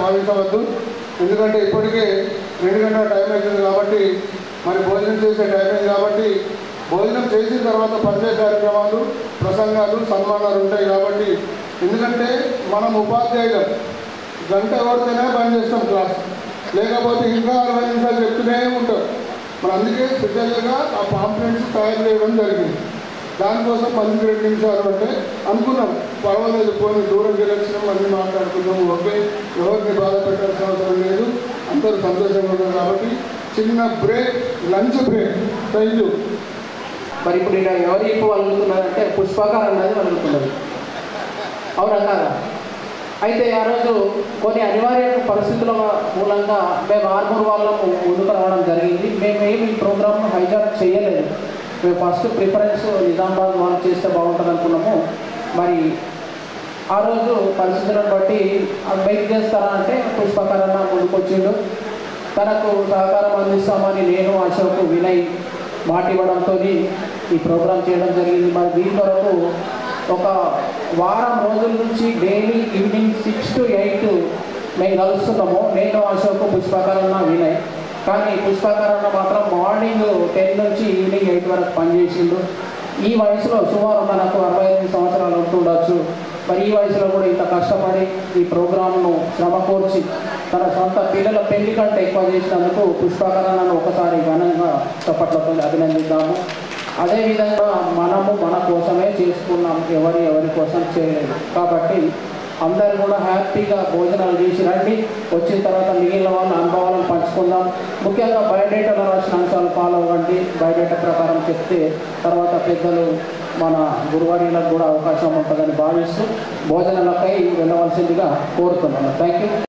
A: భావించవద్దు. ఎందుకంటే ఇప్పటికే 2 గంటల టైం అవుతుంది కాబట్టి, మరి భోజనం చేసే టైం అయింది కాబట్టి, భోజనం చేసిన తర్వాత పరిచయ కార్యక్రమాలు, ప్రసంగాలు, సన్మానాలు ఉంటాయి కాబట్టి, ఎందుకంటే మనం ఉపాధ్యాయులు గంట కొడితేనే బంద్ చేస్తాం క్లాస్, లేకపోతే ఇంకా 60 నిమిషాలు చెప్తూనే ఉంటాం. మరి అందుకే స్పెషల్గా ఆ పాంప్లెట్స్ తయారు చేయడం జరిగింది. దానికోసం మందికి 2 నిమిషాలు అంటే అనుకున్నాం, పర్వాలేదు పోనీ దూరం గెలిచినాం, అన్నీ మాట్లాడుకున్నాము, ఓకే, ఎవరిని బాధ పెట్టాల్సిన అవసరం లేదు, అందరూ సంతోషంగా ఉన్నారు కాబట్టి చిన్న break, lunch break. Thank you.
C: మరి ఇప్పుడు ఇక్కడ ఎవరు ఇప్పుడు అడుగుతున్నారంటే పుష్పకార్ అన్నది అడుగుతున్నది, అవునా కాదా? అయితే ఆ రోజు కొన్ని అనివార్య పరిస్థితుల మూలంగా మేము ఆర్మూర్ వాళ్ళము ముందుకు రావడం జరిగింది. మేమేమి ఈ ప్రోగ్రామ్ను హైజాక్ చేయలేదు. మేము ఫస్ట్ ప్రిఫరెన్స్ నిజామాబాద్ వాళ్ళు చేస్తే బాగుంటుంది అనుకున్నాము. మరి ఆ రోజు పరిస్థితులను బట్టి వెయిట్ చేస్తారా అంటే పుష్పకార్ అన్న ముందుకు వచ్చిండు. తనకు సహకారం అందిస్తామని నేను, అశోక్, వినయ్ మాట ఇవ్వడంతో ఈ ప్రోగ్రాం చేయడం జరిగింది. మరి దీని వరకు ఒక వారం రోజుల నుంచి డైలీ ఈవినింగ్ 6 to 8 మేము కలుస్తున్నాము. నేను, అశోక్, పుష్పకార్ అన్న, వినయ్. కానీ పుష్పకార్ అన్న మాత్రం మార్నింగ్ 10 నుంచి ఈవినింగ్ 8 వరకు పనిచేసిండు. ఈ వయసులో సుమారు మనకు 65 సంవత్సరాలు ఉంటుండొచ్చు. మరి ఈ వయసులో కూడా ఇంత కష్టపడి ఈ ప్రోగ్రాంను శ్రమకూర్చి తన సొంత పిల్లల పెళ్లి కంటే ఎక్కువ చేసినందుకు పుష్పకార్ అన్నను ఒకసారి ఘనంగా చప్పట్లతో అభినందిద్దాము. అదేవిధంగా మనము మన కోసమే చేసుకున్నాం, ఎవరి కోసం చేయలేదు. కాబట్టి అందరూ కూడా హ్యాపీగా భోజనాలు చేసి రండి. వచ్చిన తర్వాత మిగిలిన వాళ్ళ అనుభవాలను పంచుకుందాం. ముఖ్యంగా బయోడేటాలో రాసిన అంశాలు ఫాలో అవ్వండి. బయోడేటా ప్రకారం చెప్తే తర్వాత పెద్దలు మన గురువారీలకు కూడా అవకాశం ఉంటుందని భావిస్తూ భోజనాలకై వెళ్ళవలసిందిగా కోరుతున్నాను. Thank you.